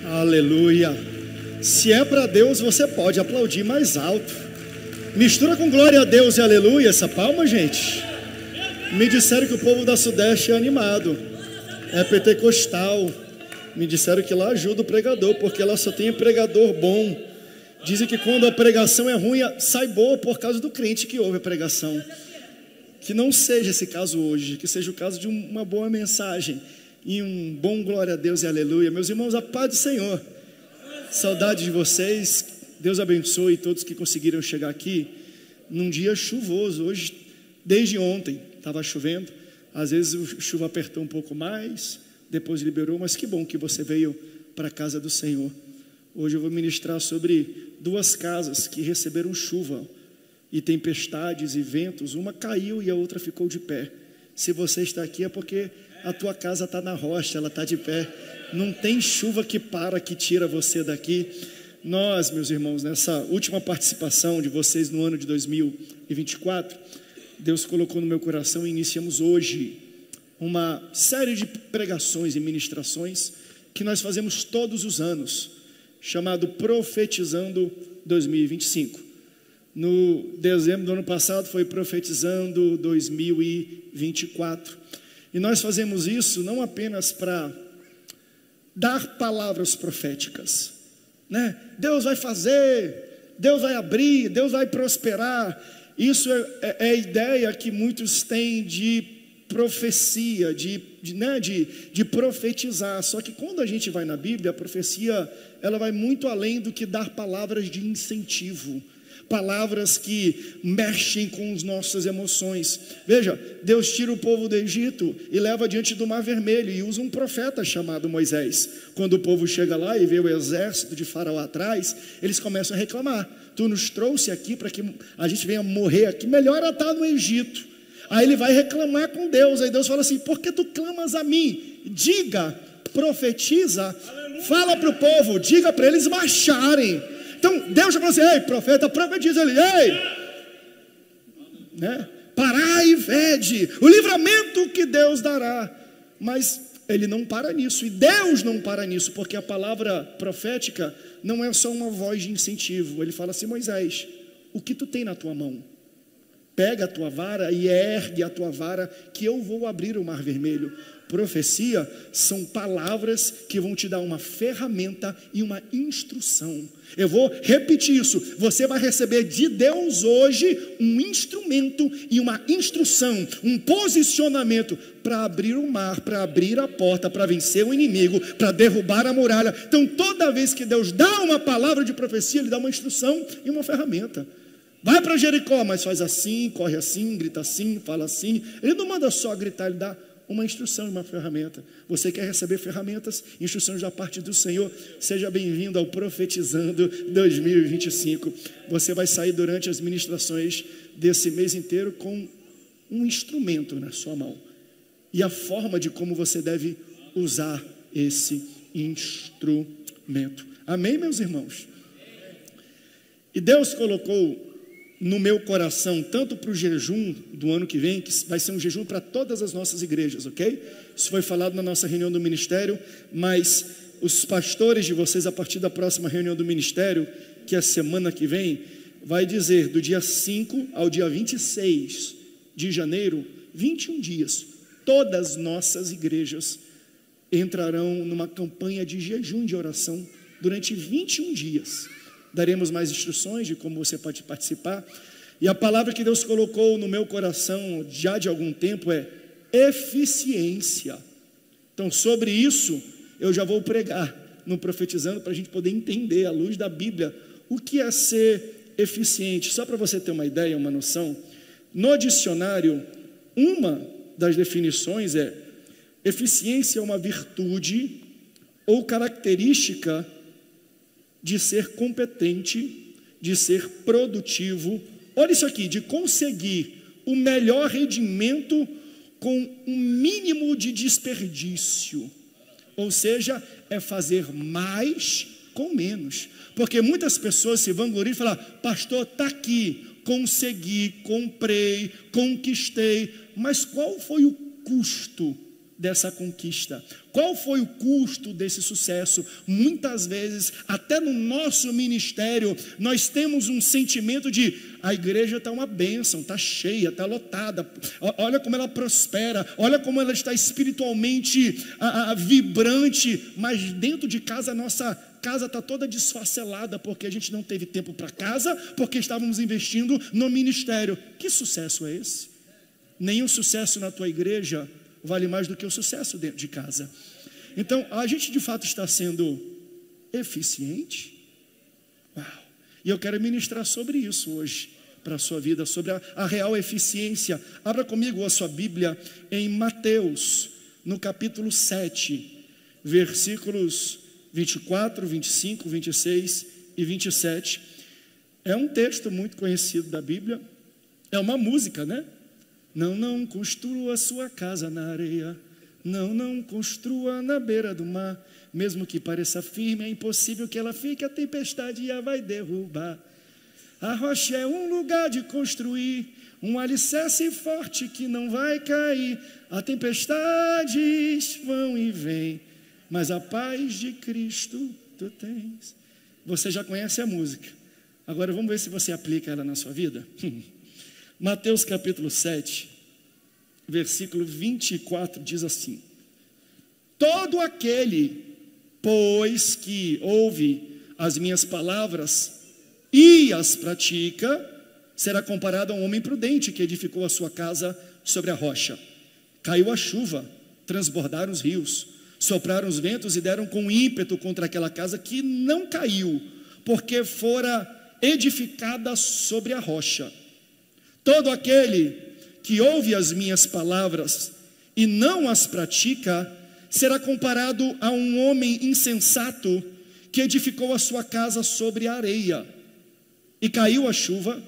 Aleluia. Se é para Deus, você pode aplaudir mais alto. Mistura com glória a Deus e aleluia essa palma, gente. Me disseram que o povo da Sudeste é animado, é pentecostal. Me disseram que lá ajuda o pregador, porque lá só tem pregador bom. Dizem que quando a pregação é ruim, sai boa por causa do crente que ouve a pregação. Que não seja esse caso hoje, que seja o caso de uma boa mensagem e um bom glória a Deus e aleluia. Meus irmãos, a paz do Senhor. Saudade de vocês. Deus abençoe todos que conseguiram chegar aqui num dia chuvoso. Hoje, desde ontem, estava chovendo. Às vezes a chuva apertou um pouco mais, depois liberou, mas que bom que você veio para a casa do Senhor. Hoje eu vou ministrar sobre 2 casas que receberam chuva e tempestades e ventos. Uma caiu e a outra ficou de pé. Se você está aqui é porque a tua casa está na rocha, ela está de pé. Não tem chuva que tira você daqui. Nós, meus irmãos, nessa última participação de vocês no ano de 2024, Deus colocou no meu coração e iniciamos hoje uma série de pregações e ministrações que nós fazemos todos os anos, chamado Profetizando 2025. No dezembro do ano passado foi Profetizando 2024. E nós fazemos isso não apenas para dar palavras proféticas, né? Deus vai fazer, Deus vai abrir, Deus vai prosperar. Isso é a ideia que muitos têm de profecia, de profetizar. Só que quando a gente vai na Bíblia, a profecia ela vai muito além do que dar palavras de incentivo, palavras que mexem com as nossas emoções. Veja, Deus tira o povo do Egito e leva diante do Mar Vermelho e usa um profeta chamado Moisés. Quando o povo chega lá e vê o exército de Faraó atrás, eles começam a reclamar: tu nos trouxe aqui para que a gente venha morrer aqui, melhor estar no Egito. Aí ele vai reclamar com Deus, aí Deus fala assim: por que tu clamas a mim? Diga, profetiza, fala para o povo, diga para eles marcharem. Então Deus já falou assim: ei, profeta, profetiza ele, ei, né? Parai e vede o livramento que Deus dará. Mas ele não para nisso, e Deus não para nisso, porque a palavra profética não é só uma voz de incentivo. Ele fala assim: Moisés, o que tu tem na tua mão? Pega a tua vara e ergue a tua vara, que eu vou abrir o Mar Vermelho. Profecia são palavras que vão te dar uma ferramenta e uma instrução. Eu vou repetir isso: você vai receber de Deus hoje um instrumento e uma instrução, um posicionamento para abrir o mar, para abrir a porta, para vencer o inimigo, para derrubar a muralha. Então toda vez que Deus dá uma palavra de profecia, Ele dá uma instrução e uma ferramenta. Vai para Jericó, mas faz assim, corre assim, grita assim, fala assim. Ele não manda só gritar, Ele dá uma instrução e uma ferramenta. Você quer receber ferramentas, instruções da parte do Senhor? Seja bem-vindo ao Profetizando 2025. Você vai sair durante as ministrações desse mês inteiro com um instrumento na sua mão e a forma de como você deve usar esse instrumento. Amém, meus irmãos? E Deus colocou no meu coração, tanto para o jejum do ano que vem, que vai ser um jejum para todas as nossas igrejas, ok? Isso foi falado na nossa reunião do ministério, mas os pastores de vocês, a partir da próxima reunião do ministério, que é a semana que vem, vai dizer do dia 5 ao dia 26 de janeiro, 21 dias, todas as nossas igrejas entrarão numa campanha de jejum de oração durante 21 dias. Daremos mais instruções de como você pode participar. E a palavra que Deus colocou no meu coração já de algum tempo é eficiência. Então sobre isso eu já vou pregar no Profetizando, para a gente poder entender à luz da Bíblia o que é ser eficiente. Só para você ter uma ideia, uma noção, no dicionário uma das definições é: eficiência é uma virtude ou característica de ser competente, de ser produtivo. Olha isso aqui: de conseguir o melhor rendimento com um mínimo de desperdício. Ou seja, é fazer mais com menos. Porque muitas pessoas se vangloriam e falam: pastor, está aqui, consegui, comprei, conquistei. Mas qual foi o custo dessa conquista? Qual foi o custo desse sucesso? Muitas vezes, até no nosso ministério, nós temos um sentimento de: a igreja está uma bênção, está cheia, está lotada, olha como ela prospera, olha como ela está espiritualmente vibrante, mas dentro de casa, a nossa casa está toda desfacelada, porque a gente não teve tempo para casa, porque estávamos investindo no ministério. Que sucesso é esse? Nenhum sucesso na tua igreja vale mais do que o sucesso dentro de casa. Então, a gente de fato está sendo eficiente? Uau! E eu quero ministrar sobre isso hoje, para a sua vida, sobre a real eficiência. Abra comigo a sua Bíblia em Mateus, no capítulo 7, versículos 24, 25, 26 e 27. É um texto muito conhecido da Bíblia. É uma música, né? Não construa a sua casa na areia, não construa na beira do mar, mesmo que pareça firme, é impossível que ela fique, a tempestade a vai derrubar. A rocha é um lugar de construir, um alicerce forte que não vai cair. As tempestades vão e vêm, mas a paz de Cristo tu tens. Você já conhece a música, agora vamos ver se você aplica ela na sua vida. Mateus capítulo 7, versículo 24 diz assim: todo aquele, pois, que ouve as minhas palavras e as pratica, será comparado a um homem prudente que edificou a sua casa sobre a rocha. Caiu a chuva, transbordaram os rios, sopraram os ventos e deram com ímpeto contra aquela casa, que não caiu, porque fora edificada sobre a rocha. Todo aquele que ouve as minhas palavras e não as pratica, será comparado a um homem insensato que edificou a sua casa sobre a areia. E caiu a chuva,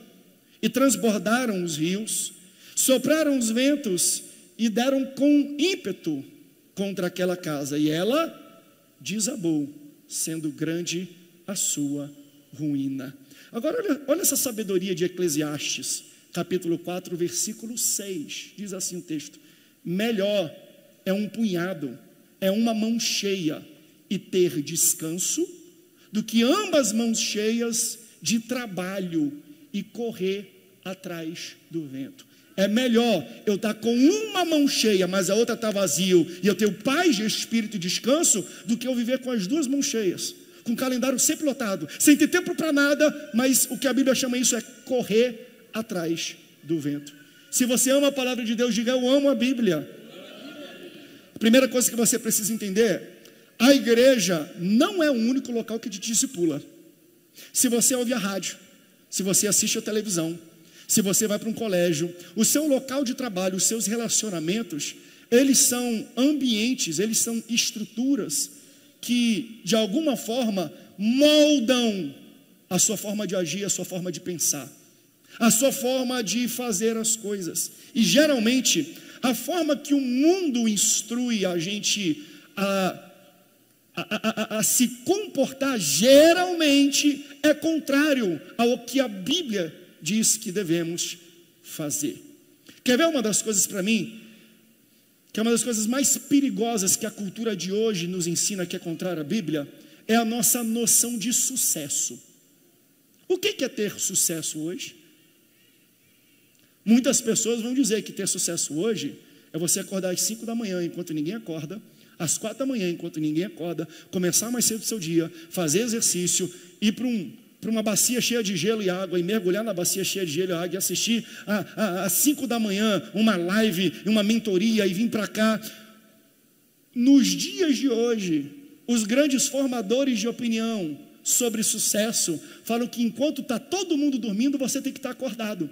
e transbordaram os rios, sopraram os ventos e deram com ímpeto contra aquela casa, e ela desabou, sendo grande a sua ruína. Agora olha essa sabedoria de Eclesiastes, capítulo 4, versículo 6, diz assim o texto: melhor é um punhado, é uma mão cheia e ter descanso, do que ambas mãos cheias de trabalho e correr atrás do vento. É melhor eu estar com uma mão cheia, mas a outra está vazio, e eu tenho paz de espírito e descanso, do que eu viver com as duas mãos cheias, com o calendário sempre lotado, sem ter tempo para nada, mas o que a Bíblia chama isso é correr atrás do vento. Se você ama a palavra de Deus, diga: eu amo a Bíblia. A primeira coisa que você precisa entender: a igreja não é o único local que te discipula. Se você ouve a rádio, se você assiste a televisão, se você vai para um colégio, o seu local de trabalho, os seus relacionamentos, eles são ambientes, eles são estruturas que de alguma forma moldam a sua forma de agir, a sua forma de pensar, a sua forma de fazer as coisas. E geralmente a forma que o mundo instrui a gente a se comportar, geralmente é contrário ao que a Bíblia diz que devemos fazer. Quer ver uma das coisas para mim, que é uma das coisas mais perigosas que a cultura de hoje nos ensina, que é contrária à Bíblia? É a nossa noção de sucesso. O que é ter sucesso hoje? Muitas pessoas vão dizer que ter sucesso hoje é você acordar às 5 da manhã enquanto ninguém acorda, às 4 da manhã enquanto ninguém acorda, começar mais cedo o seu dia, fazer exercício, ir para uma bacia cheia de gelo e água, e mergulhar na bacia cheia de gelo e água, e assistir às 5 da manhã uma live, uma mentoria, e vir para cá. Nos dias de hoje, os grandes formadores de opinião sobre sucesso falam que enquanto está todo mundo dormindo, você tem que estar acordado.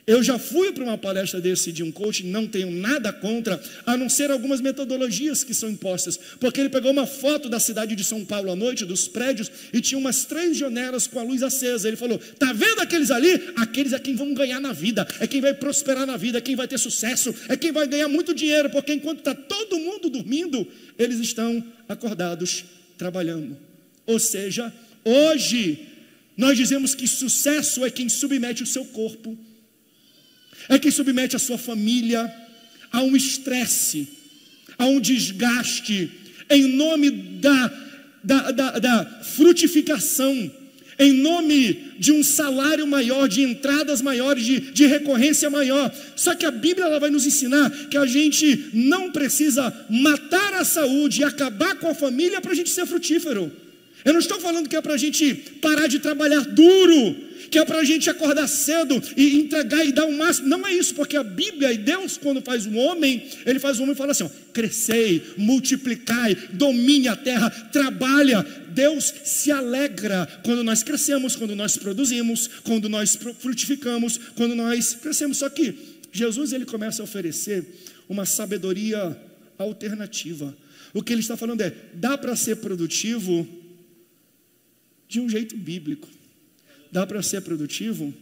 Eu já fui para uma palestra desse de um coach, não tenho nada contra, a não ser algumas metodologias que são impostas, porque ele pegou uma foto da cidade de São Paulo à noite, dos prédios, e tinha umas 3 janelas com a luz acesa. Ele falou: tá vendo aqueles ali? Aqueles é quem vão ganhar na vida, é quem vai prosperar na vida, é quem vai ter sucesso, é quem vai ganhar muito dinheiro, porque enquanto está todo mundo dormindo, eles estão acordados trabalhando. Ou seja, hoje nós dizemos que sucesso é quem submete o seu corpo, é quem submete a sua família a um estresse, há um desgaste em nome da frutificação, em nome de um salário maior, de entradas maiores, de recorrência maior. Só que a Bíblia ela vai nos ensinar que a gente não precisa matar a saúde e acabar com a família para a gente ser frutífero. Eu não estou falando que é para a gente parar de trabalhar duro, que é para a gente acordar cedo e entregar e dar o máximo. Não é isso, porque a Bíblia e Deus, quando faz um homem, Ele faz um homem e fala assim, ó, crescei, multiplicai, domine a terra, trabalha. Deus se alegra quando nós crescemos, quando nós produzimos, quando nós frutificamos, quando nós crescemos. Só que Jesus, Ele começa a oferecer uma sabedoria alternativa. O que Ele está falando é, dá para ser produtivo de um jeito bíblico. Dá para ser produtivo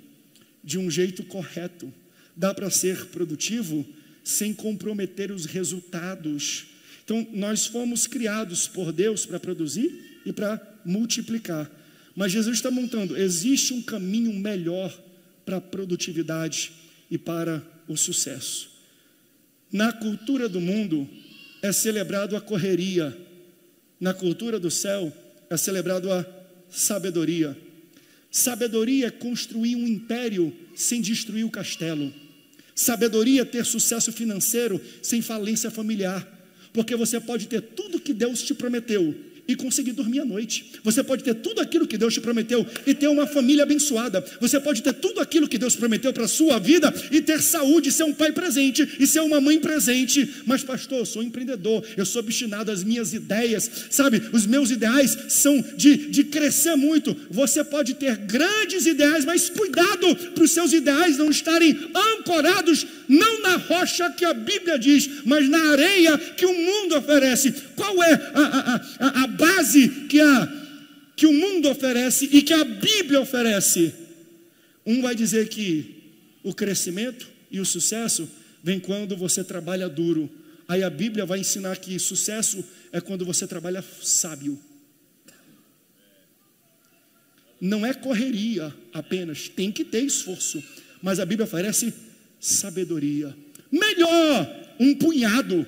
de um jeito correto. Dá para ser produtivo sem comprometer os resultados. Então, nós fomos criados por Deus para produzir e para multiplicar. Mas Jesus está montando, existe um caminho melhor para a produtividade e para o sucesso. Na cultura do mundo, é celebrado a correria. Na cultura do céu, é celebrado a sabedoria. Sabedoria é construir um império sem destruir o castelo. Sabedoria é ter sucesso financeiro sem falência familiar. Porque você pode ter tudo que Deus te prometeu e conseguir dormir à noite. Você pode ter tudo aquilo que Deus te prometeu e ter uma família abençoada. Você pode ter tudo aquilo que Deus prometeu para a sua vida e ter saúde, ser um pai presente e ser uma mãe presente. Mas pastor, eu sou empreendedor, eu sou obstinado, as minhas ideias, sabe, os meus ideais são de crescer muito. Você pode ter grandes ideais, mas cuidado para os seus ideais não estarem ancorados não na rocha que a Bíblia diz, mas na areia que o mundo oferece. Qual é a base que o mundo oferece e que a Bíblia oferece? Um vai dizer que o crescimento e o sucesso vem quando você trabalha duro. Aí a Bíblia vai ensinar que sucesso é quando você trabalha sábio. Não é correria apenas, tem que ter esforço, mas a Bíblia oferece sabedoria. Melhor um punhado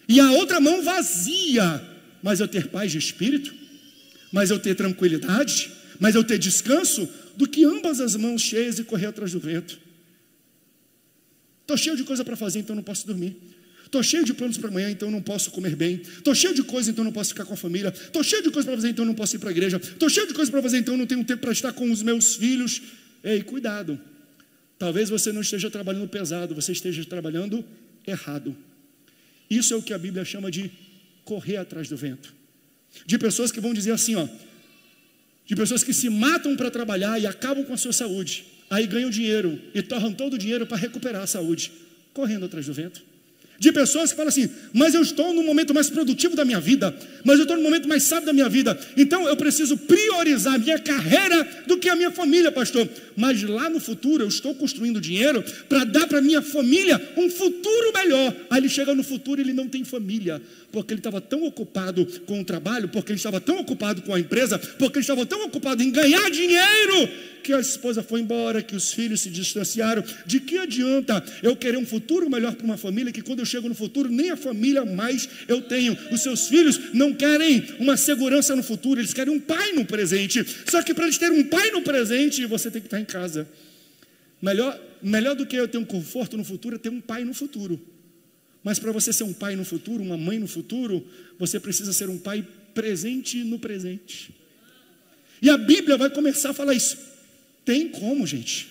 e a outra mão vazia, mas eu ter paz de espírito, mas eu ter tranquilidade, mas eu ter descanso, do que ambas as mãos cheias e correr atrás do vento. Estou cheio de coisa para fazer, então não posso dormir. Estou cheio de planos para amanhã, então não posso comer bem. Estou cheio de coisa, então não posso ficar com a família. Estou cheio de coisa para fazer, então não posso ir para a igreja. Estou cheio de coisa para fazer, então não tenho tempo para estar com os meus filhos. Ei, cuidado. Talvez você não esteja trabalhando pesado, você esteja trabalhando errado. Isso é o que a Bíblia chama de correr atrás do vento. De pessoas que vão dizer assim, ó, de pessoas que se matam para trabalhar e acabam com a sua saúde, aí ganham dinheiro e torram todo o dinheiro para recuperar a saúde, correndo atrás do vento. De pessoas que falam assim, mas eu estou no momento mais produtivo da minha vida, mas eu estou no momento mais sábio da minha vida, então eu preciso priorizar a minha carreira do que a minha família, pastor. Mas lá no futuro eu estou construindo dinheiro para dar para a minha família um futuro melhor. Aí ele chega no futuro e ele não tem família, porque ele estava tão ocupado com o trabalho, porque ele estava tão ocupado com a empresa, porque ele estava tão ocupado em ganhar dinheiro, que a esposa foi embora, que os filhos se distanciaram. De que adianta eu querer um futuro melhor para uma família, que quando eu chego no futuro, nem a família mais eu tenho. Os seus filhos não querem uma segurança no futuro, eles querem um pai no presente. Só que para eles terem um pai no presente, você tem que estar em casa. Melhor do que eu ter um conforto no futuro, é ter um pai no futuro. Mas para você ser um pai no futuro, uma mãe no futuro, você precisa ser um pai presente no presente. E a Bíblia vai começar a falar isso. Tem como, gente,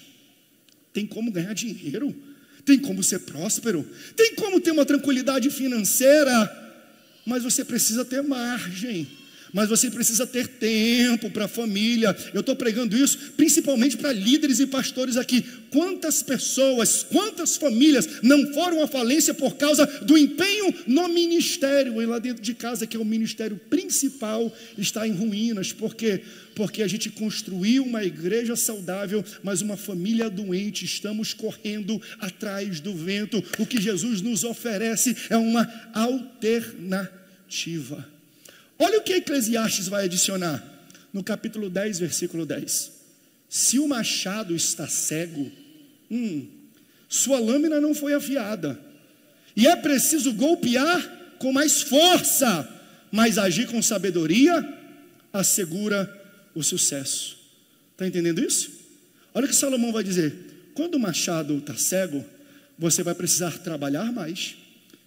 tem como ganhar dinheiro, tem como ser próspero, tem como ter uma tranquilidade financeira, mas você precisa ter margem, mas você precisa ter tempo para a família. Eu estou pregando isso principalmente para líderes e pastores aqui. Quantas pessoas, quantas famílias não foram à falência por causa do empenho no ministério, e lá dentro de casa, que é o ministério principal, está em ruínas, porque a gente construiu uma igreja saudável, mas uma família doente. Estamos correndo atrás do vento. O que Jesus nos oferece é uma alternativa. Olha o que Eclesiastes vai adicionar no capítulo 10, versículo 10. Se o machado está cego, sua lâmina não foi afiada, e é preciso golpear com mais força, mas agir com sabedoria assegura o sucesso. Está entendendo isso? Olha o que Salomão vai dizer: quando o machado está cego, você vai precisar trabalhar mais,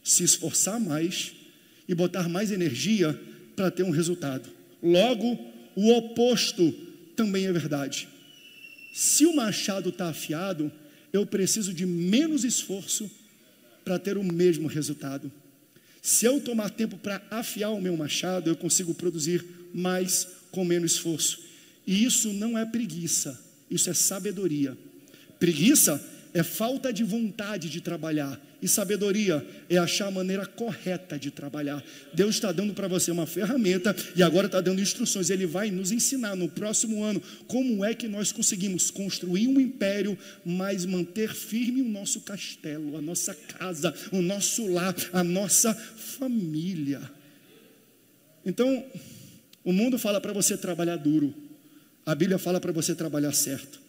se esforçar mais e botar mais energia para ter um resultado. Logo, o oposto também é verdade. Se o machado está afiado, eu preciso de menos esforço para ter o mesmo resultado. Se eu tomar tempo para afiar o meu machado, eu consigo produzir mais com menos esforço. E isso não é preguiça, isso é sabedoria. Preguiça é falta de vontade de trabalhar, e sabedoria é achar a maneira correta de trabalhar. Deus está dando para você uma ferramenta, e agora está dando instruções. Ele vai nos ensinar no próximo ano como é que nós conseguimos construir um império, mas manter firme o nosso castelo, a nossa casa, o nosso lar, a nossa família. Então, o mundo fala para você trabalhar duro, a Bíblia fala para você trabalhar certo.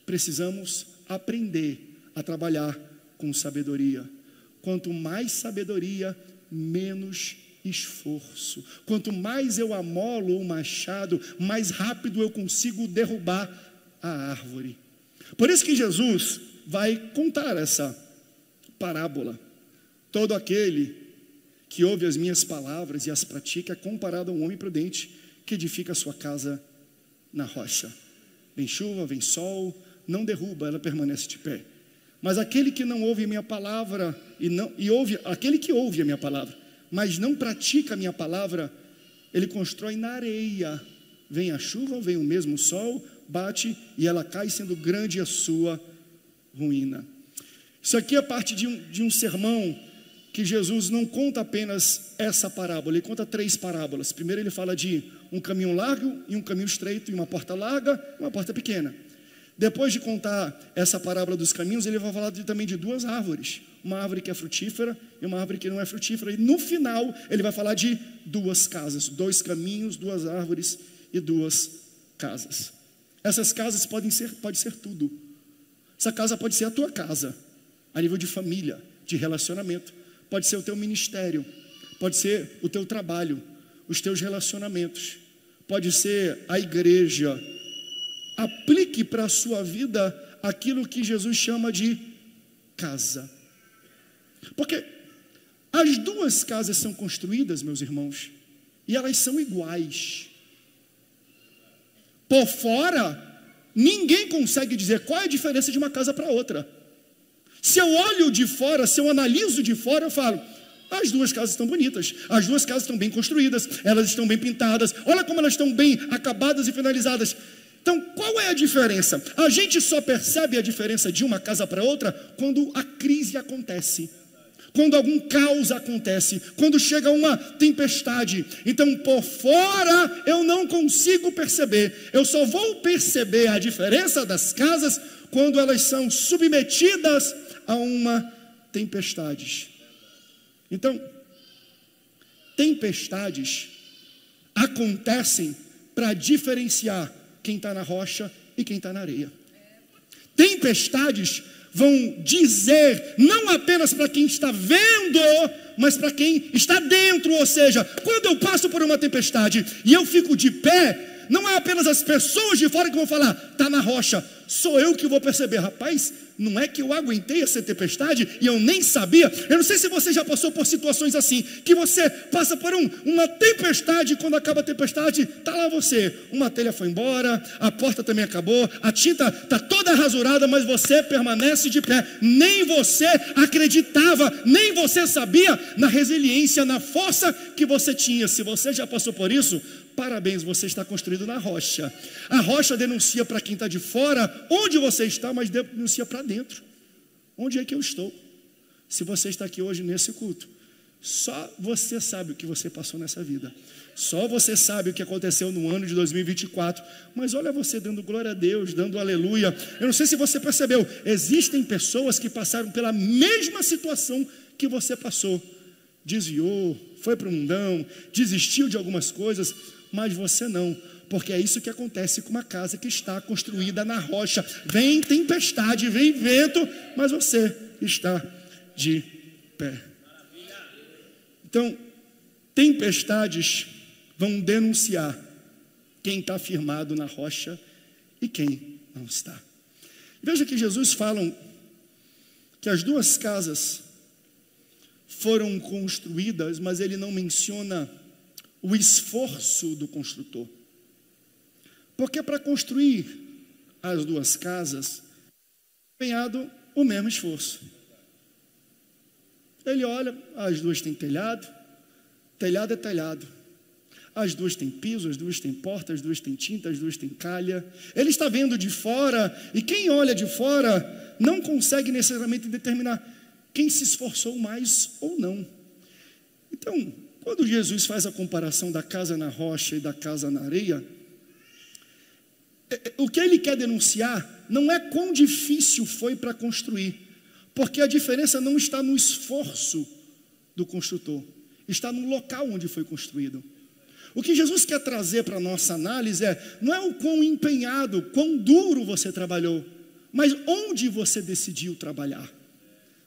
Precisamos aprender a trabalhar com sabedoria. Quanto mais sabedoria, menos esforço. Quanto mais eu amolo o machado, mais rápido eu consigo derrubar a árvore. Por isso que Jesus vai contar essa parábola. Todo aquele que ouve as minhas palavras e as pratica é comparado a um homem prudente que edifica a sua casa na rocha. Vem chuva, vem sol, não derruba, ela permanece de pé. Mas aquele que não ouve a minha palavra, aquele que ouve a minha palavra, mas não pratica a minha palavra, ele constrói na areia. Vem a chuva, vem o mesmo sol, bate e ela cai, sendo grande a sua ruína. Isso aqui é parte de um sermão que Jesus não conta apenas essa parábola, ele conta 3 parábolas. Primeiro ele fala de um caminho largo e um caminho estreito, e uma porta larga e uma porta pequena. Depois de contar essa parábola dos caminhos, ele vai falar também de 2 árvores. Uma árvore que é frutífera e uma árvore que não é frutífera. E no final, ele vai falar de 2 casas. 2 caminhos, 2 árvores e 2 casas. Essas casas pode ser tudo. Essa casa pode ser a tua casa, a nível de família, de relacionamento. Pode ser o teu ministério. Pode ser o teu trabalho, os teus relacionamentos. Pode ser a igreja. Aplique para a sua vida aquilo que Jesus chama de casa. Porque as 2 casas são construídas, meus irmãos, e elas são iguais. Por fora, ninguém consegue dizer qual é a diferença de uma casa para outra. Se eu olho de fora, se eu analiso de fora, eu falo: as 2 casas estão bonitas, as 2 casas estão bem construídas, elas estão bem pintadas, olha como elas estão bem acabadas e finalizadas. Então, qual é a diferença? A gente só percebe a diferença de uma casa para outra quando a crise acontece, quando algum caos acontece, quando chega uma tempestade. Então, por fora eu não consigo perceber. Eu só vou perceber a diferença das casas quando elas são submetidas a uma tempestade. Então, tempestades acontecem para diferenciar quem está na rocha e quem está na areia. Tempestades vão dizer, não apenas para quem está vendo, mas para quem está dentro. Ou seja, quando eu passo por uma tempestade e eu fico de pé, não é apenas as pessoas de fora que vão falar: está na rocha. Sou eu que vou perceber: rapaz, não é que eu aguentei essa tempestade e eu nem sabia. Eu não sei se você já passou por situações assim, que você passa por uma tempestade, e quando acaba a tempestade, está lá você, uma telha foi embora, a porta também acabou, a tinta está toda rasurada, mas você permanece de pé. Nem você acreditava, nem você sabia na resiliência, na força que você tinha. Se você já passou por isso, parabéns, você está construído na rocha. A rocha denuncia para quem está de fora onde você está, mas denuncia para dentro. Onde é que eu estou? Se você está aqui hoje nesse culto, só você sabe o que você passou nessa vida. Só você sabe o que aconteceu no ano de 2024. Mas olha você dando glória a Deus, dando aleluia. Eu não sei se você percebeu, existem pessoas que passaram pela mesma situação que você passou. Desviou, foi para o mundão, desistiu de algumas coisas, mas você não, porque é isso que acontece com uma casa que está construída na rocha. Vem tempestade, vem vento, mas você está de pé. Então, Tempestades vão denunciar quem está firmado na rocha e quem não está. Veja que Jesus fala que as duas casas foram construídas, mas ele não menciona o esforço do construtor. Porque para construir as duas casas, empenhado o mesmo esforço. Ele olha, as duas têm telhado, telhado é telhado. As duas têm piso, as duas têm porta, as duas têm tinta, as duas têm calha. Ele está vendo de fora, e quem olha de fora não consegue necessariamente determinar quem se esforçou mais ou não. Então, quando Jesus faz a comparação da casa na rocha e da casa na areia, o que ele quer denunciar não é quão difícil foi para construir, porque a diferença não está no esforço do construtor, está no local onde foi construído. O que Jesus quer trazer para a nossa análise não é o quão empenhado, quão duro você trabalhou, mas onde você decidiu trabalhar.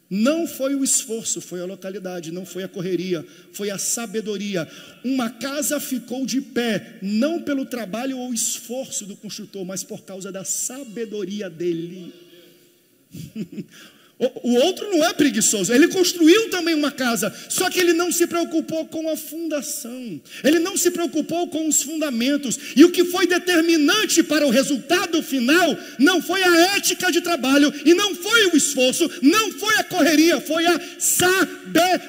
Não foi o esforço, foi a localidade, não foi a correria, foi a sabedoria. Uma casa ficou de pé, não pelo trabalho ou esforço do construtor, mas por causa da sabedoria dele. O outro não é preguiçoso, ele construiu também uma casa, só que ele não se preocupou com a fundação, ele não se preocupou com os fundamentos, e o que foi determinante para o resultado final não foi a ética de trabalho, e não foi o esforço, não foi a correria, foi a sabedoria.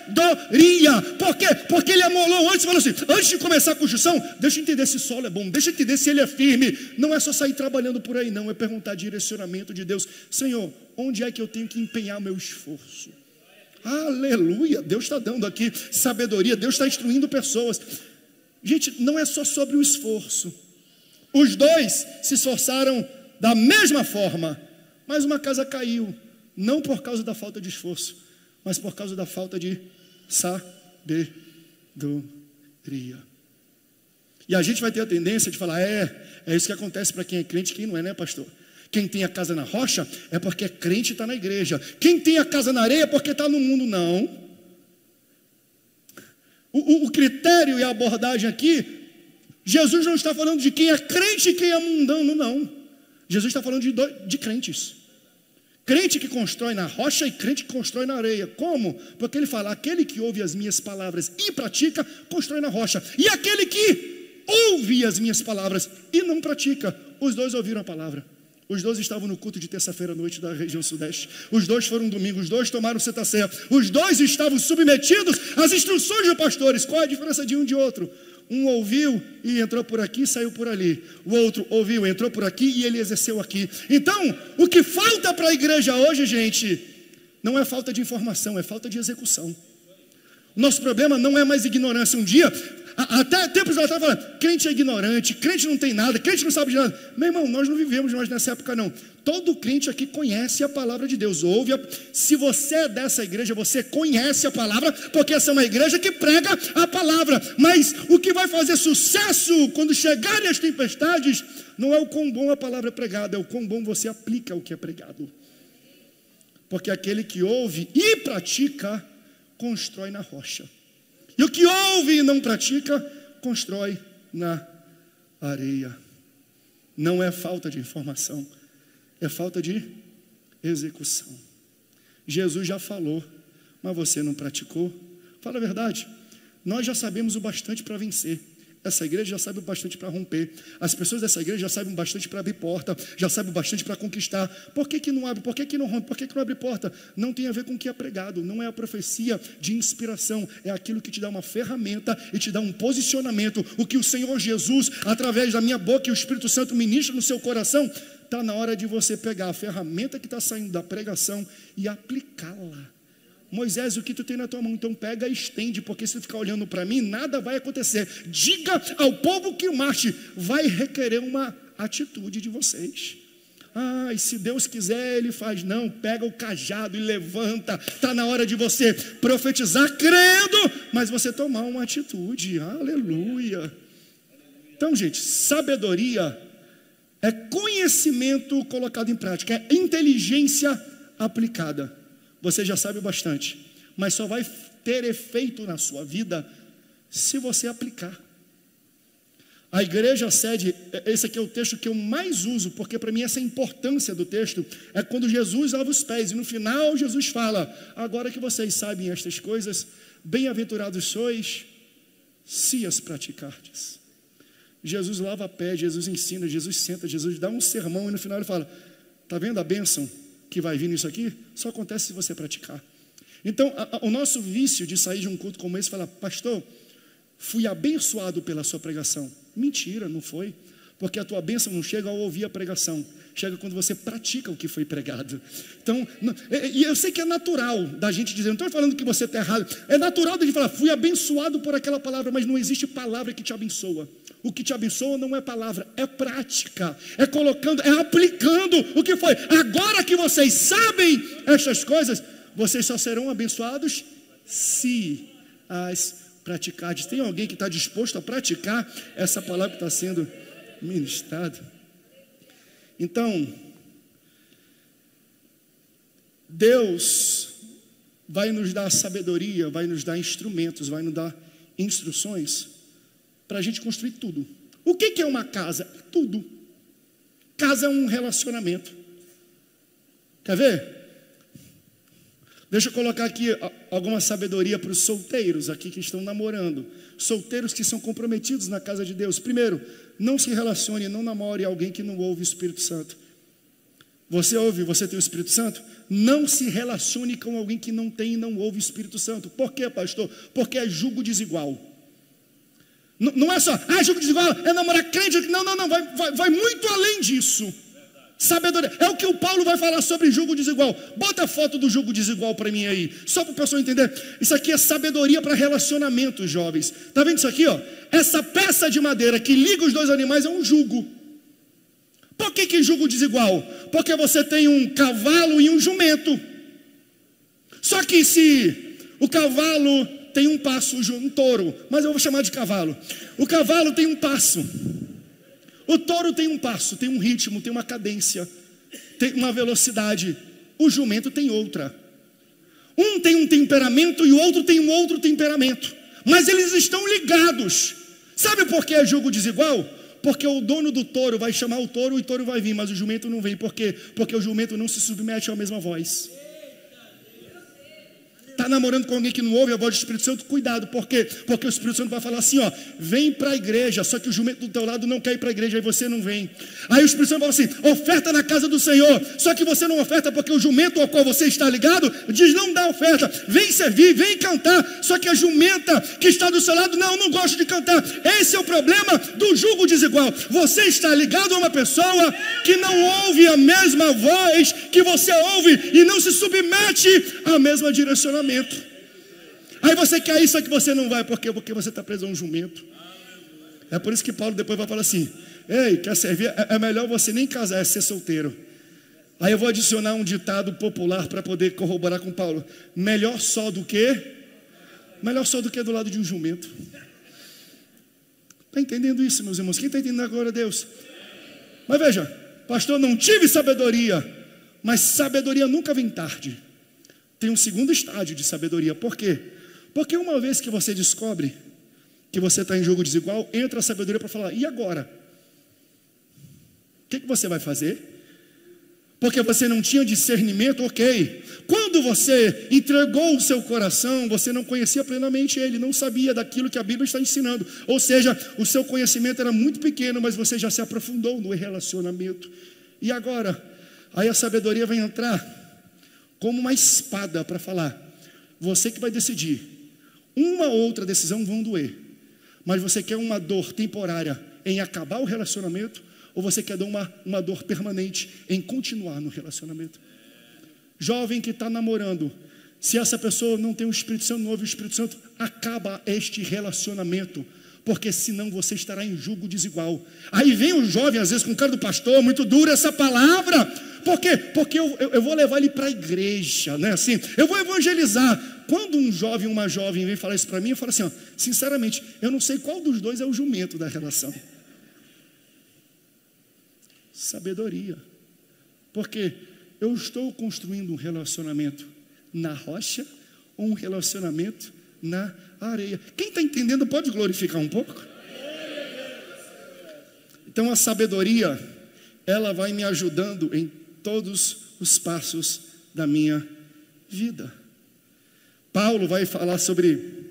Por quê? Porque ele amolou antes e falou assim: antes de começar a construção, deixa eu entender se o solo é bom, deixa eu entender se ele é firme. Não é só sair trabalhando por aí não, é perguntar direcionamento de Deus. Senhor, onde é que eu tenho que empenhar o meu esforço? Aleluia, Deus está dando aqui sabedoria, Deus está instruindo pessoas. Gente, não é só sobre o esforço. Os dois se esforçaram da mesma forma, mas uma casa caiu, não por causa da falta de esforço, mas por causa da falta de sabedoria. E a gente vai ter a tendência de falar: é isso que acontece para quem é crente e quem não é, né, pastor? Quem tem a casa na rocha é porque é crente e está na igreja. Quem tem a casa na areia é porque está no mundo. Não. O critério e a abordagem aqui, Jesus não está falando de quem é crente e quem é mundano, não. Jesus está falando de crentes. Crente que constrói na rocha e crente que constrói na areia. Como? Porque ele fala: aquele que ouve as minhas palavras e pratica, constrói na rocha. E aquele que ouve as minhas palavras e não pratica, os dois ouviram a palavra. Os dois estavam no culto de terça-feira à noite da região sudeste. Os dois foram domingo, os dois tomaram Santa Ceia. Os dois estavam submetidos às instruções dos pastores. Qual é a diferença de um de outro? Um ouviu e entrou por aqui e saiu por ali. O outro ouviu, entrou por aqui e ele exerceu aqui. Então, o que falta para a igreja hoje, gente, não é falta de informação, é falta de execução. Nosso problema não é mais ignorância. Um dia, até tempos atrás, falando: crente é ignorante, crente não tem nada, crente não sabe de nada. Meu irmão, nós não vivemos mais nessa época não. Todo crente aqui conhece a palavra de Deus, ouve. Se você é dessa igreja, você conhece a palavra, porque essa é uma igreja que prega a palavra. Mas o que vai fazer sucesso quando chegarem as tempestades não é o quão bom a palavra é pregada, é o quão bom você aplica o que é pregado. Porque aquele que ouve e pratica, constrói na rocha. E o que ouve e não pratica, constrói na areia. Não é falta de informação, é falta de execução. Jesus já falou, mas você não praticou. Fala a verdade, nós já sabemos o bastante para vencer. Essa igreja já sabe o bastante para romper. As pessoas dessa igreja já sabem o bastante para abrir porta, já sabem o bastante para conquistar. Por que não abre? Por que não rompe? Por que não abre porta? Não tem a ver com o que é pregado, não é a profecia de inspiração, é aquilo que te dá uma ferramenta e te dá um posicionamento. O que o Senhor Jesus, através da minha boca e o Espírito Santo ministra no seu coração, está na hora de você pegar a ferramenta que está saindo da pregação e aplicá-la. Moisés, o que tu tem na tua mão? Então pega e estende, porque se tu ficar olhando para mim, nada vai acontecer. Diga ao povo que marche. Vai requerer uma atitude de vocês. E se Deus quiser, Ele faz. Não, pega o cajado e levanta. Está na hora de você profetizar crendo, mas você tomar uma atitude. Aleluia. Então, gente, sabedoria é conhecimento colocado em prática, é inteligência aplicada. Você já sabe bastante, mas só vai ter efeito na sua vida se você aplicar. A igreja sede, esse aqui é o texto que eu mais uso, porque para mim essa é a importância do texto, é quando Jesus lava os pés, e no final Jesus fala, agora que vocês sabem estas coisas, bem-aventurados sois, se as praticardes. Jesus lava pé, Jesus ensina, Jesus senta, Jesus dá um sermão, e no final ele fala, está vendo a bênção que vai vir nisso aqui? Só acontece se você praticar. Então, o nosso vício de sair de um culto como esse, falar, pastor, fui abençoado pela sua pregação. Mentira, não foi. Porque a tua bênção não chega ao ouvir a pregação, chega quando você pratica o que foi pregado. Então, e eu sei que é natural da gente dizer, não estou falando que você está errado, é natural da gente falar, fui abençoado por aquela palavra, mas não existe palavra que te abençoa. O que te abençoa não é palavra, é prática, é colocando, é aplicando o que foi. Agora que vocês sabem estas coisas, vocês só serão abençoados se as praticardes. Tem alguém que está disposto a praticar essa palavra que está sendo ministrada? Então, Deus vai nos dar sabedoria, vai nos dar instrumentos, vai nos dar instruções para a gente construir tudo. O que é uma casa? Tudo. Casa é um relacionamento. Quer ver? Deixa eu colocar aqui alguma sabedoria para os solteiros aqui que estão namorando. Solteiros que são comprometidos na casa de Deus. Primeiro, não se relacione, não namore alguém que não ouve o Espírito Santo. Você ouve, você tem o Espírito Santo? Não se relacione com alguém que não tem e não ouve o Espírito Santo. Por quê, pastor? Porque é jugo desigual. Não é só, jugo desigual, é namorar crente. Não, vai muito além disso. Sabedoria, é o que o Paulo vai falar sobre jugo desigual. Bota a foto do jugo desigual para mim aí, só para o pessoal entender. Isso aqui é sabedoria para relacionamentos, jovens. Está vendo isso aqui, ó? Essa peça de madeira que liga os dois animais é um jugo. Por que jugo desigual? Porque você tem um cavalo e um jumento. Só que se o cavalo tem um passo, um touro, mas eu vou chamar de cavalo. O cavalo tem um passo. O touro tem um passo, tem um ritmo, tem uma cadência, tem uma velocidade. O jumento tem outra. Um tem um temperamento e o outro tem um outro temperamento. Mas eles estão ligados. Sabe por que é jugo desigual? Porque o dono do touro vai chamar o touro e o touro vai vir, mas o jumento não vem. Por quê? Porque o jumento não se submete à mesma voz. Está namorando com alguém que não ouve a voz do Espírito Santo, cuidado, por quê? Porque o Espírito Santo vai falar assim, ó, vem para a igreja, só que o jumento do teu lado não quer ir para a igreja, aí você não vem. Aí o Espírito Santo fala assim, oferta na casa do Senhor, só que você não oferta porque o jumento ao qual você está ligado, diz não dá oferta, vem servir, vem cantar, só que a jumenta que está do seu lado, não gosto de cantar. Esse é o problema do jugo desigual. Você está ligado a uma pessoa que não ouve a mesma voz que você ouve e não se submete ao mesmo direcionamento. Aí você quer isso, só que você não vai. Por quê? Porque você está preso a um jumento. É por isso que Paulo depois vai falar assim, ei, quer servir? É melhor você nem casar, é ser solteiro. Aí eu vou adicionar um ditado popular para poder corroborar com Paulo. Melhor só do que do lado de um jumento. Está entendendo isso, meus irmãos? Quem está entendendo agora, Deus? Mas veja, pastor, não tive sabedoria, mas sabedoria nunca vem tarde. Tem um segundo estágio de sabedoria. Por quê? Porque uma vez que você descobre que você está em jogo desigual, entra a sabedoria para falar, e agora? O que você vai fazer? Porque você não tinha discernimento, ok. Quando você entregou o seu coração, você não conhecia plenamente ele, não sabia daquilo que a Bíblia está ensinando. Ou seja, o seu conhecimento era muito pequeno, mas você já se aprofundou no relacionamento. E agora? Aí a sabedoria vai entrar como uma espada para falar, você que vai decidir. Uma ou outra decisão vão doer, mas você quer uma dor temporária em acabar o relacionamento, ou você quer dar uma dor permanente em continuar no relacionamento? Jovem que está namorando, se essa pessoa não tem o Espírito Santo, não ouve o Espírito Santo, acaba este relacionamento, porque senão você estará em jugo desigual. Aí vem o jovem, às vezes com cara do pastor, muito dura essa palavra. Por quê? Porque eu vou levar ele para a igreja, né? Assim, eu vou evangelizar. Quando um jovem, uma jovem vem falar isso para mim, eu falo assim, ó, sinceramente, eu não sei qual dos dois é o jumento da relação. Sabedoria. Porque eu estou construindo um relacionamento na rocha ou um relacionamento na areia. Quem está entendendo pode glorificar um pouco? Então a sabedoria, ela vai me ajudando em todos os passos da minha vida. Paulo vai falar sobre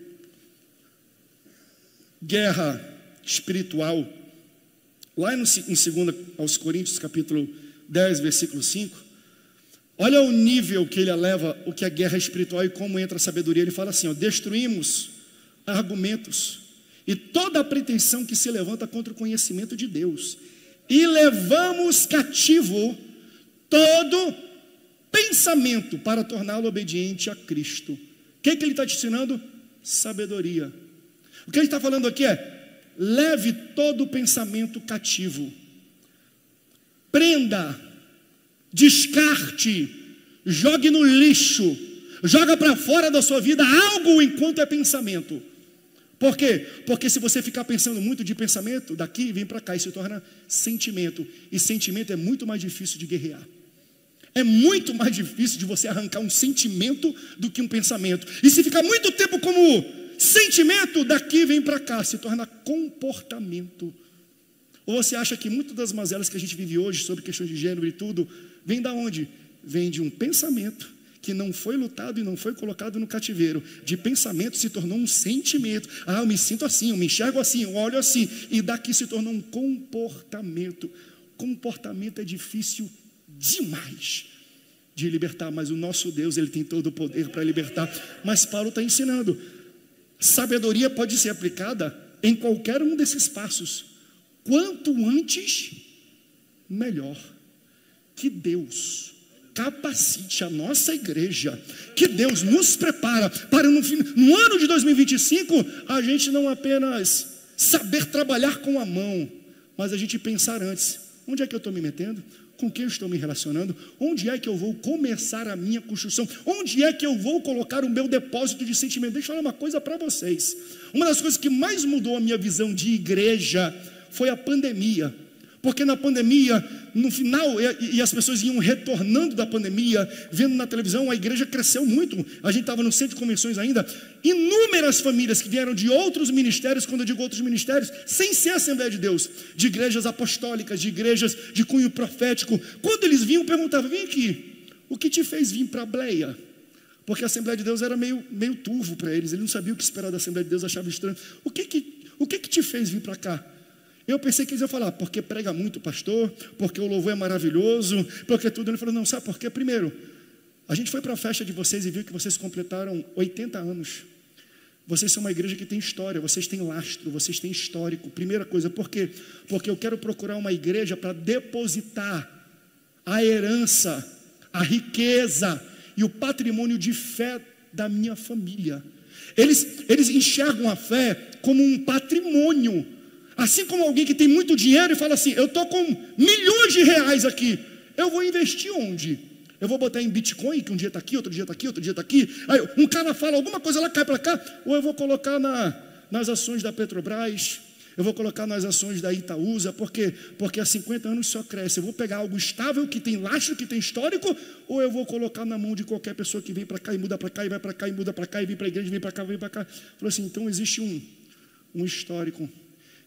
guerra espiritual, lá em 2 aos Coríntios, capítulo 10, versículo 5. Olha o nível que ele eleva o que é guerra espiritual e como entra a sabedoria. Ele fala assim, ó, destruímos argumentos e toda a pretensão que se levanta contra o conhecimento de Deus, e levamos cativo todo pensamento para torná-lo obediente a Cristo. O que ele está te ensinando? Sabedoria. O que ele está falando aqui é: leve todo pensamento cativo, prenda, descarte, jogue no lixo, joga para fora da sua vida algo enquanto é pensamento. Por quê? Porque se você ficar pensando muito de pensamento, daqui vem para cá e se torna sentimento. E sentimento é muito mais difícil de guerrear. É muito mais difícil de você arrancar um sentimento do que um pensamento. E se ficar muito tempo como sentimento, daqui vem para cá, se torna comportamento. Ou você acha que muitas das mazelas que a gente vive hoje sobre questões de gênero e tudo, vem da onde? Vem de um pensamento que não foi lutado e não foi colocado no cativeiro. De pensamento se tornou um sentimento. Ah, eu me sinto assim, eu me enxergo assim, eu olho assim. E daqui se tornou um comportamento. Comportamento é difícil demais de libertar, mas o nosso Deus, Ele tem todo o poder para libertar. Mas Paulo está ensinando, sabedoria pode ser aplicada em qualquer um desses passos. Quanto antes, melhor. Que Deus capacite a nossa igreja, que Deus nos prepara para no ano de 2025, a gente não apenas saber trabalhar com a mão, mas a gente pensar antes, onde é que eu estou me metendo? Com quem eu estou me relacionando? Onde é que eu vou começar a minha construção? Onde é que eu vou colocar o meu depósito de sentimento? Deixa eu falar uma coisa para vocês. Uma das coisas que mais mudou a minha visão de igreja foi a pandemia. Porque na pandemia, no final, e as pessoas iam retornando da pandemia, vendo na televisão, a igreja cresceu muito. A gente estava no centro de convenções ainda. Inúmeras famílias que vieram de outros ministérios, quando eu digo outros ministérios, sem ser Assembleia de Deus, de igrejas apostólicas, de igrejas de cunho profético. Quando eles vinham, perguntavam: vem aqui, o que te fez vir para a Bleia? Porque a Assembleia de Deus era meio turvo para eles, eles não sabiam o que esperar da Assembleia de Deus, achavam estranho. O que te fez vir para cá? Eu pensei que eles iam falar, porque prega muito, pastor, porque o louvor é maravilhoso, porque tudo. Ele falou, não, sabe por quê? Primeiro, a gente foi para a festa de vocês e viu que vocês completaram 80 anos. Vocês são uma igreja que tem história, vocês têm lastro, vocês têm histórico. Primeira coisa, por quê? Porque eu quero procurar uma igreja para depositar a herança, a riqueza e o patrimônio de fé da minha família. Eles enxergam a fé como um patrimônio. Assim como alguém que tem muito dinheiro e fala assim, eu estou com milhões de reais aqui, eu vou investir onde? Eu vou botar em Bitcoin, que um dia está aqui, outro dia está aqui, outro dia está aqui. Aí um cara fala alguma coisa lá, cai para cá. Ou eu vou colocar nas ações da Petrobras, eu vou colocar nas ações da Itaúsa, porque há 50 anos só cresce. Eu vou pegar algo estável, que tem lastro, que tem histórico, ou eu vou colocar na mão de qualquer pessoa que vem para cá e muda para cá, e vai para cá e muda para cá, e vem para a igreja, vem para cá, vem para cá. Falou assim, então existe um histórico,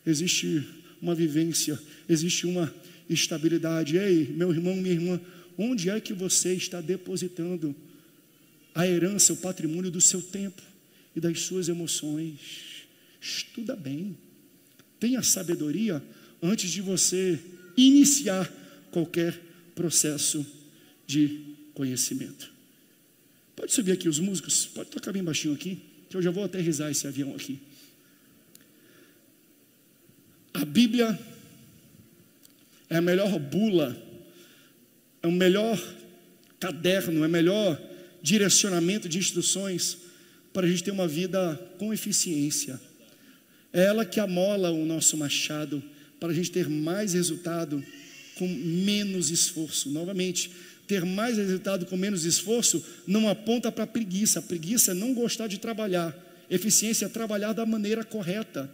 existe uma vivência, existe uma estabilidade. Ei, meu irmão, minha irmã, onde é que você está depositando a herança, o patrimônio do seu tempo e das suas emoções? Estuda bem, tenha sabedoria antes de você iniciar qualquer processo de conhecimento. Pode subir aqui os músicos, pode tocar bem baixinho aqui, que eu já vou aterrissar esse avião aqui. A Bíblia é a melhor bula, é o melhor caderno, é o melhor direcionamento de instruções para a gente ter uma vida com eficiência. É ela que amola o nosso machado para a gente ter mais resultado com menos esforço. Novamente, ter mais resultado com menos esforço não aponta para a preguiça. A preguiça é não gostar de trabalhar. Eficiência é trabalhar da maneira correta.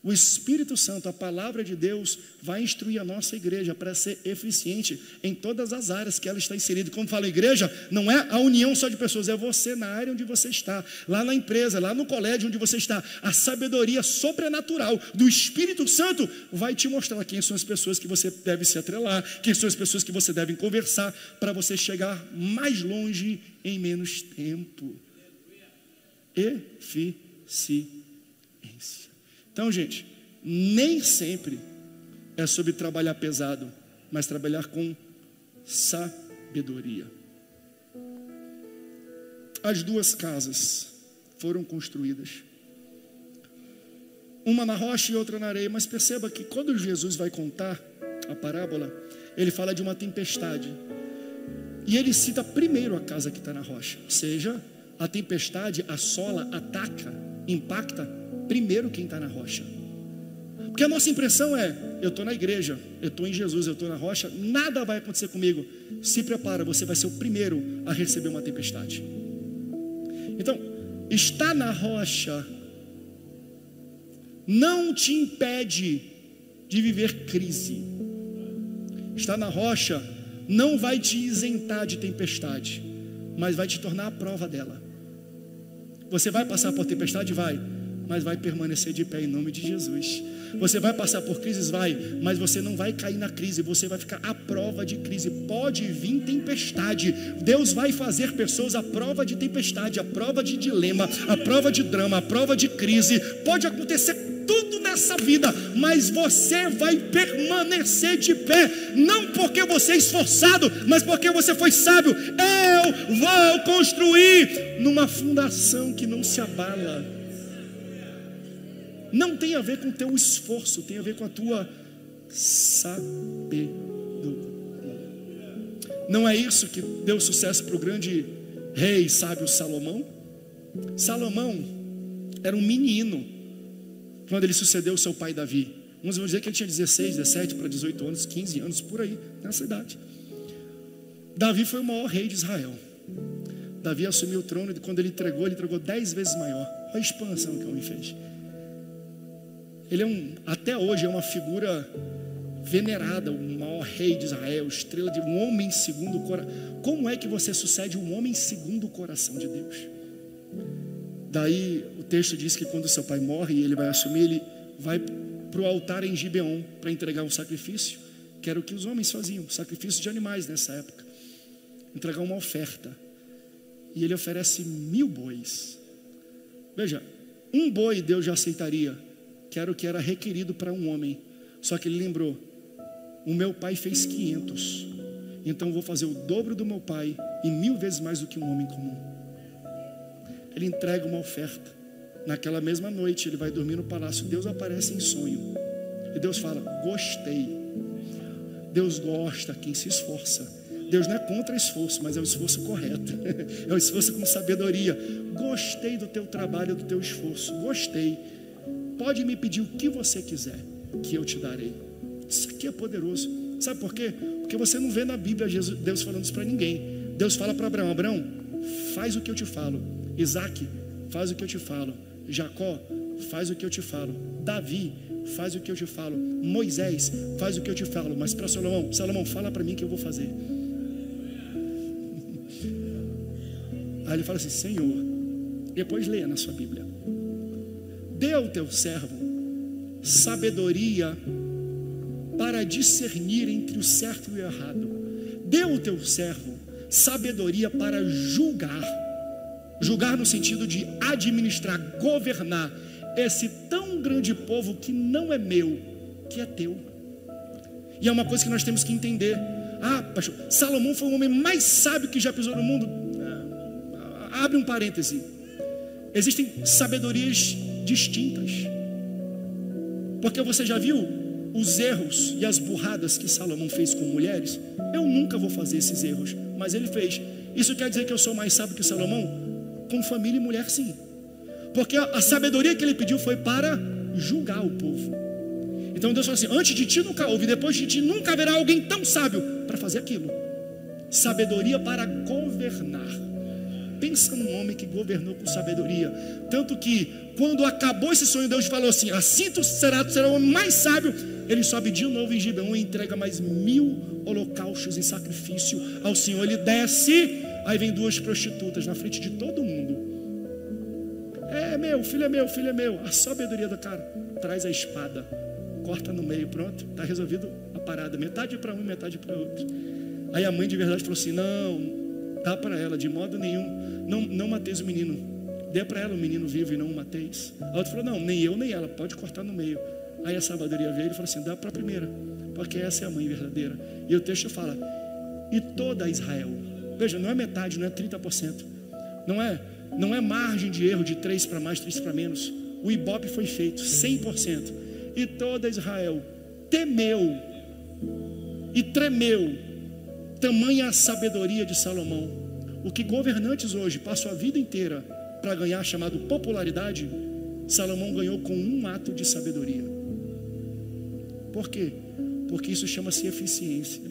O Espírito Santo, a palavra de Deus, vai instruir a nossa igreja para ser eficiente em todas as áreas que ela está inserida. Como fala a igreja, não é a união só de pessoas, é você na área onde você está, lá na empresa, lá no colégio onde você está. A sabedoria sobrenatural do Espírito Santo vai te mostrar quem são as pessoas que você deve se atrelar, quem são as pessoas que você deve conversar, para você chegar mais longe em menos tempo. Eficiência. Então, gente, nem sempre é sobre trabalhar pesado, mas trabalhar com sabedoria. As duas casas foram construídas, uma na rocha e outra na areia. Mas perceba que quando Jesus vai contar a parábola, ele fala de uma tempestade, e ele cita primeiro a casa que está na rocha. Ou seja, a tempestade assola, ataca, impacta primeiro quem está na rocha. Porque a nossa impressão é: eu estou na igreja, eu estou em Jesus, eu estou na rocha, nada vai acontecer comigo. Se prepara, você vai ser o primeiro a receber uma tempestade. Então, estar na rocha não te impede de viver crise. Estar na rocha não vai te isentar de tempestade, mas vai te tornar a prova dela. Você vai passar por tempestade? Vai, mas vai permanecer de pé em nome de Jesus. Você vai passar por crises? Vai, mas você não vai cair na crise, você vai ficar à prova de crise. Pode vir tempestade, Deus vai fazer pessoas à prova de tempestade, à prova de dilema, à prova de drama, à prova de crise. Pode acontecer tudo nessa vida, mas você vai permanecer de pé, não porque você é esforçado, mas porque você foi sábio. Eu vou construir numa fundação que não se abala. Não tem a ver com o teu esforço, tem a ver com a tua sabedoria. Não é isso que deu sucesso para o grande rei sábio Salomão? Salomão era um menino quando ele sucedeu o seu pai Davi. Uns vão dizer que ele tinha 16, 17 para 18 anos, 15 anos, por aí, nessa idade. Davi foi o maior rei de Israel. Davi assumiu o trono e quando ele entregou 10 vezes maior. Olha a expansão que o homem fez. Ele até hoje é uma figura venerada, o maior rei de Israel, estrela de um homem segundo o coração. Como é que você sucede um homem segundo o coração de Deus? Daí o texto diz que quando seu pai morre e ele vai assumir, ele vai para o altar em Gibeon para entregar um sacrifício, que era o que os homens faziam, sacrifício de animais nessa época, entregar uma oferta. E ele oferece 1000 bois. Veja, um boi Deus já aceitaria, que era o que era requerido para um homem. Só que ele lembrou: o meu pai fez 500, então eu vou fazer o dobro do meu pai e 1000 vezes mais do que um homem comum. Ele entrega uma oferta. Naquela mesma noite ele vai dormir no palácio. Deus aparece em sonho e Deus fala: gostei. Deus gosta quem se esforça. Deus não é contra esforço, mas é o esforço correto. É o esforço com sabedoria. Gostei do teu trabalho, do teu esforço. Gostei. Pode me pedir o que você quiser, que eu te darei. Isso aqui é poderoso. Sabe por quê? Porque você não vê na Bíblia Deus falando isso para ninguém. Deus fala para Abraão: Abraão, faz o que eu te falo. Isaac, faz o que eu te falo. Jacó, faz o que eu te falo. Davi, faz o que eu te falo. Moisés, faz o que eu te falo. Mas para Salomão, Salomão, fala para mim que eu vou fazer. Aí ele fala assim: Senhor, depois leia na sua Bíblia, dê ao teu servo sabedoria para discernir entre o certo e o errado. Dê ao teu servo sabedoria para julgar. Julgar no sentido de administrar, governar esse tão grande povo que não é meu, que é teu. E é uma coisa que nós temos que entender. Ah, pastor, Salomão foi o homem mais sábio que já pisou no mundo. Abre um parêntese. Existem sabedorias distintas. Porque você já viu os erros e as burradas que Salomão fez com mulheres? Eu nunca vou fazer esses erros, mas ele fez. Isso quer dizer que eu sou mais sábio que Salomão? Com família e mulher, sim. Porque a sabedoria que ele pediu foi para julgar o povo. Então Deus falou assim: antes de ti nunca houve, depois de ti nunca haverá alguém tão sábio para fazer aquilo. Sabedoria para governar. pensa num homem que governou com sabedoria. Tanto que, quando acabou esse sonho, Deus falou assim: assim tu será o homem mais sábio. Ele sobe de novo em Gibeon e entrega mais 1000 holocaustos em sacrifício ao Senhor. Ele desce, aí vem 2 prostitutas na frente de todo mundo. É meu, filho é meu, filho é meu. A sabedoria do cara: traz a espada, corta no meio, pronto, está resolvido a parada. Metade para um, metade para outro. Aí a mãe de verdade falou assim: não, dá para ela, de modo nenhum, não mateis o menino, dê para ela o menino vivo e não o mateis. A outra falou: não, nem eu nem ela, pode cortar no meio. Aí a sabedoria veio e falou assim: dá para a primeira, porque essa é a mãe verdadeira. E o texto fala: e toda Israel. Veja, não é metade, não é 30%, não é margem de erro de 3 para mais, 3 para menos. O ibope foi feito 100%. E toda Israel temeu e tremeu, tamanha a sabedoria de Salomão. O que governantes hoje passam a vida inteira para ganhar, chamado popularidade, Salomão ganhou com um ato de sabedoria. Por quê? Porque isso chama-se eficiência.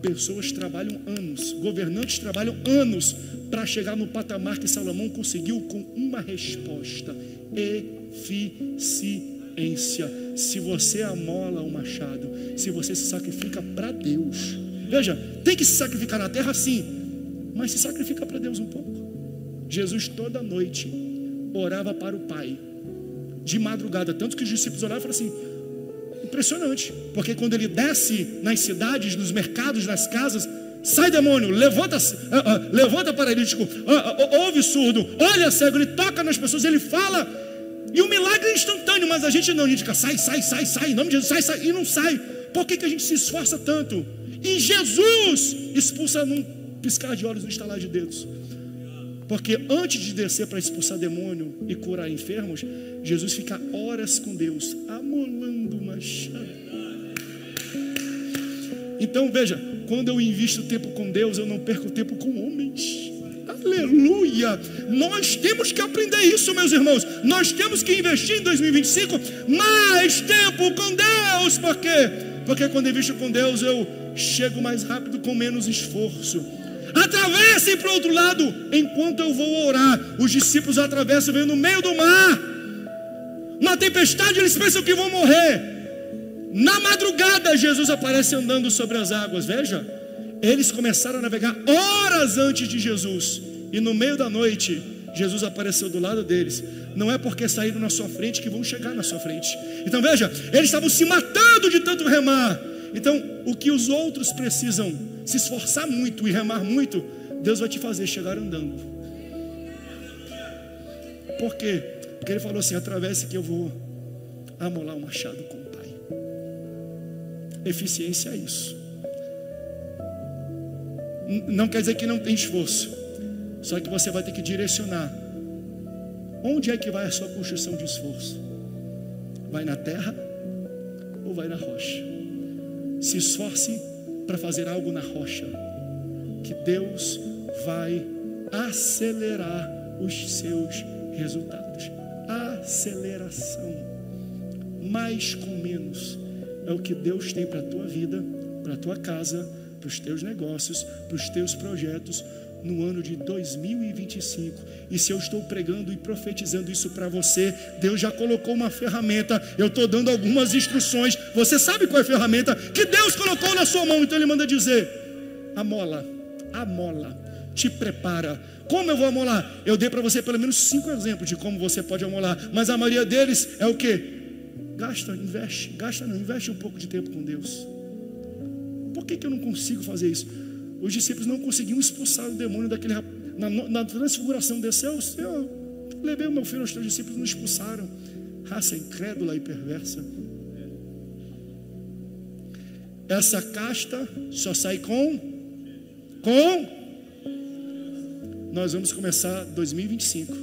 Pessoas trabalham anos, governantes trabalham anos para chegar no patamar que Salomão conseguiu com uma resposta: eficiência. Se você amola o machado, se você se sacrifica para Deus, veja, tem que se sacrificar na terra sim, mas se sacrifica para Deus um pouco. Jesus toda noite orava para o Pai, de madrugada, tanto que os discípulos oravam e falaram assim: impressionante, porque quando ele desce nas cidades, nos mercados, nas casas, sai demônio, levanta paralítico, ouve surdo, olha cego, ele toca nas pessoas, ele fala, e o milagre é instantâneo. Mas a gente não, a gente fica sai, em nome de Jesus, sai, e não sai. Por que a gente se esforça tanto? E Jesus expulsa num piscar de olhos, no estalar de dedos. Porque antes de descer para expulsar demônio e curar enfermos, Jesus fica horas com Deus, amolando o machado. Então veja, quando eu invisto tempo com Deus, eu não perco tempo com homens. Aleluia! Nós temos que aprender isso, meus irmãos. Nós temos que investir em 2025 mais tempo com Deus. Por quê? Porque quando eu invisto com Deus, eu chego mais rápido com menos esforço. Atravessem para o outro lado. Enquanto eu vou orar, os discípulos atravessam, vêm no meio do mar. Na tempestade eles pensam que vão morrer. Na madrugada Jesus aparece andando sobre as águas. Veja, eles começaram a navegar horas antes de Jesus, e no meio da noite Jesus apareceu do lado deles. Não é porque saíram na sua frente que vão chegar na sua frente. Então veja, eles estavam se matando de tanto remar. Então o que os outros precisam se esforçar muito e remar muito, Deus vai te fazer chegar andando. Por quê? Porque ele falou assim: atravesse que eu vou amolar o machado com o Pai. Eficiência é isso. Não quer dizer que não tem esforço, só que você vai ter que direcionar. Onde é que vai a sua construção de esforço? Vai na terra ou vai na rocha? Se esforce para fazer algo na rocha, que Deus vai acelerar os seus resultados. Aceleração. Mais com menos é o que Deus tem para a tua vida, para a tua casa, para os teus negócios, para os teus projetos no ano de 2025. E se eu estou pregando e profetizando isso para você, Deus já colocou uma ferramenta. Eu estou dando algumas instruções. Você sabe qual é a ferramenta que Deus colocou na sua mão? Então Ele manda dizer: amola, te prepara. Como eu vou amolar? Eu dei para você pelo menos 5 exemplos de como você pode amolar, mas a maioria deles é o quê? Investe um pouco de tempo com Deus. Por que eu não consigo fazer isso? Os discípulos não conseguiam expulsar o demônio daquele rapaz. Na transfiguração desceu, eu levei o meu filho, os teus discípulos não expulsaram. Raça incrédula e perversa. Essa casta só sai com nós vamos começar 2025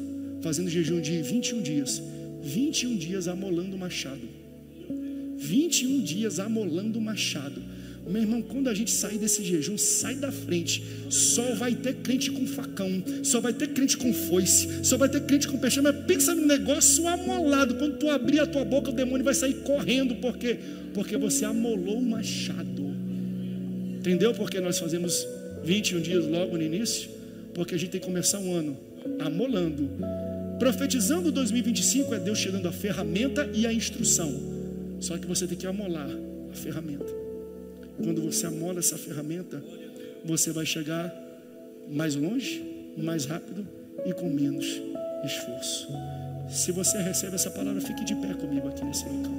fazendo jejum de 21 dias. 21 dias amolando o machado. 21 dias amolando o machado. Meu irmão, quando a gente sair desse jejum, sai da frente. Só vai ter crente com facão, só vai ter crente com foice, só vai ter crente com peixe. Mas pensa num negócio amolado. Quando tu abrir a tua boca, o demônio vai sair correndo. Por quê? Porque você amolou o machado. Entendeu por que nós fazemos 21 dias logo no início? Porque a gente tem que começar um ano amolando. Profetizando 2025 é Deus te dando a ferramenta e a instrução. Só que você tem que amolar a ferramenta. Quando você amola essa ferramenta, você vai chegar mais longe, mais rápido e com menos esforço. Se você recebe essa palavra, fique de pé comigo aqui nesse local.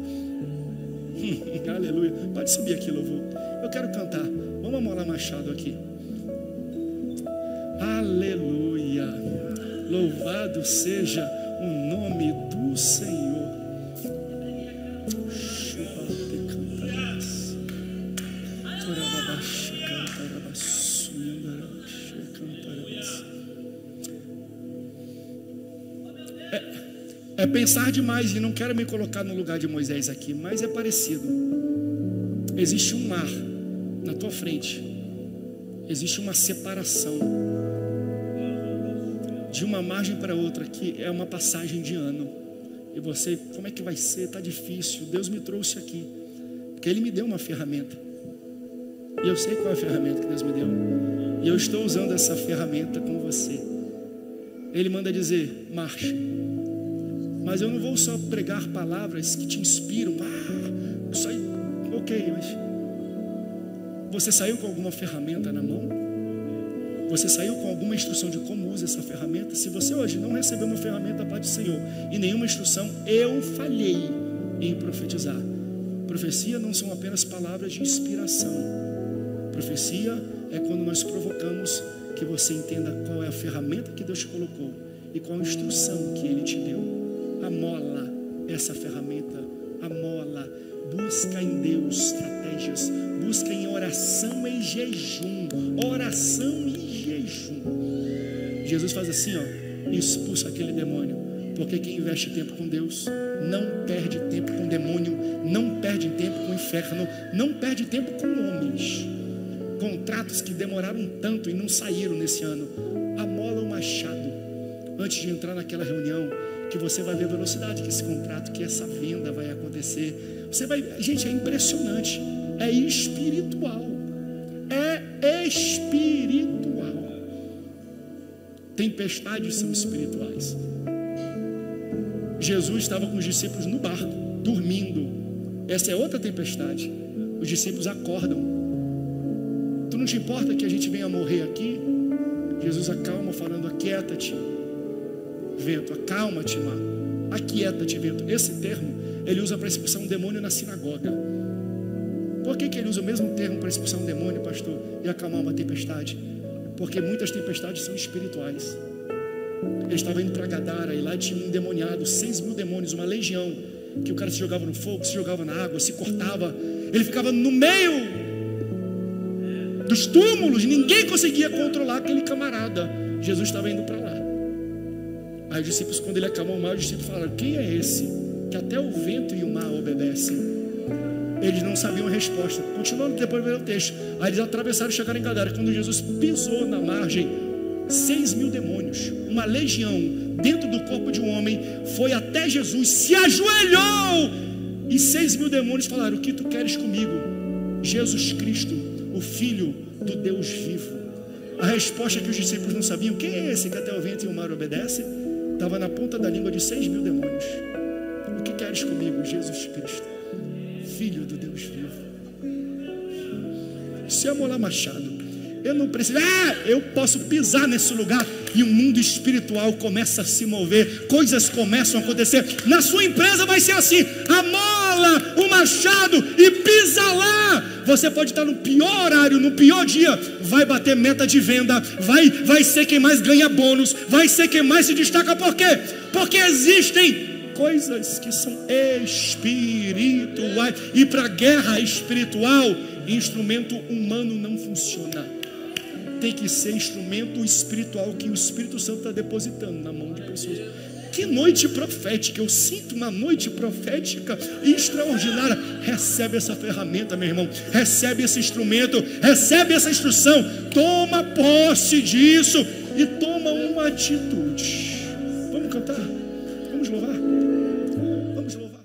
Aleluia. Pode subir aqui, louvor. Eu quero cantar. Vamos amolar machado aqui. Aleluia. Louvado seja o nome do Senhor. É pensar demais, e não quero me colocar no lugar de Moisés aqui, mas é parecido. Existe um mar na tua frente, existe uma separação de uma margem para outra, que é uma passagem de ano. E você, como é que vai ser? Está difícil. Deus me trouxe aqui, porque Ele me deu uma ferramenta, e eu sei qual é a ferramenta que Deus me deu, e eu estou usando essa ferramenta com você. Ele manda dizer: marche. Mas eu não vou só pregar palavras que te inspiram. Isso aí, ok, mas você saiu com alguma ferramenta na mão? Você saiu com alguma instrução de como usa essa ferramenta? Se você hoje não recebeu uma ferramenta da parte do Senhor e nenhuma instrução, eu falhei em profetizar. Profecia não são apenas palavras de inspiração. Profecia é quando nós provocamos que você entenda qual é a ferramenta que Deus te colocou e qual a instrução que Ele te deu. Amola essa ferramenta, amola, busca em Deus estratégias, busca em oração e jejum, oração e jejum. Jesus faz assim, ó, expulsa aquele demônio, porque quem investe tempo com Deus não perde tempo com demônio, não perde tempo com o inferno, não perde tempo com homens. Contratos que demoraram tanto e não saíram nesse ano, amola o machado antes de entrar naquela reunião, que você vai ver a velocidade que esse contrato, que essa venda vai acontecer. Você vai, gente, é impressionante, é espiritual, é espiritual. Tempestades são espirituais. Jesus estava com os discípulos no barco, dormindo. Essa é outra tempestade. Os discípulos acordam. Tu não te importa que a gente venha morrer aqui? Jesus acalma, falando: aquieta-te, vento, acalma-te, mar. Aquieta-te, vento. Esse termo ele usa para expulsar um demônio na sinagoga. Por que ele usa o mesmo termo para expulsar um demônio, pastor, e acalmar uma tempestade? Porque muitas tempestades são espirituais. Ele estava indo para Gadara e lá tinha um endemoniado, 6.000 demônios, uma legião, que o cara se jogava no fogo, se jogava na água, se cortava. Ele ficava no meio dos túmulos, ninguém conseguia controlar aquele camarada. Jesus estava indo para lá. Aí os discípulos, quando ele acalmou o mar, os discípulos falaram: quem é esse que até o vento e o mar obedecem? Eles não sabiam a resposta. Continuando, depois ver o texto. Aí eles atravessaram e chegaram em Gadara. Quando Jesus pisou na margem, 6.000 demônios, uma legião dentro do corpo de um homem, foi até Jesus, se ajoelhou, e 6.000 demônios falaram: o que tu queres comigo, Jesus Cristo, o Filho do Deus vivo? A resposta que os discípulos não sabiam: quem é esse que até o vento e o mar obedece? Estava na ponta da língua de 6.000 demônios. O que queres comigo, Jesus Cristo, Filho do Deus vivo? Se eu amolar machado, eu não preciso, eu posso pisar nesse lugar e o mundo espiritual começa a se mover, coisas começam a acontecer. Na sua empresa vai ser assim: amola o machado e pisa lá. Você pode estar no pior horário, no pior dia, vai bater meta de venda, vai ser quem mais ganha bônus, vai ser quem mais se destaca. Por quê? Porque existem coisas que são espirituais, e para guerra espiritual, instrumento humano não funciona. Tem que ser instrumento espiritual que o Espírito Santo está depositando na mão de pessoas. Que noite profética, eu sinto uma noite profética extraordinária. Recebe essa ferramenta, meu irmão, recebe esse instrumento, recebe essa instrução, toma posse disso e toma uma atitude. Vamos cantar? Vamos louvar? Vamos louvar.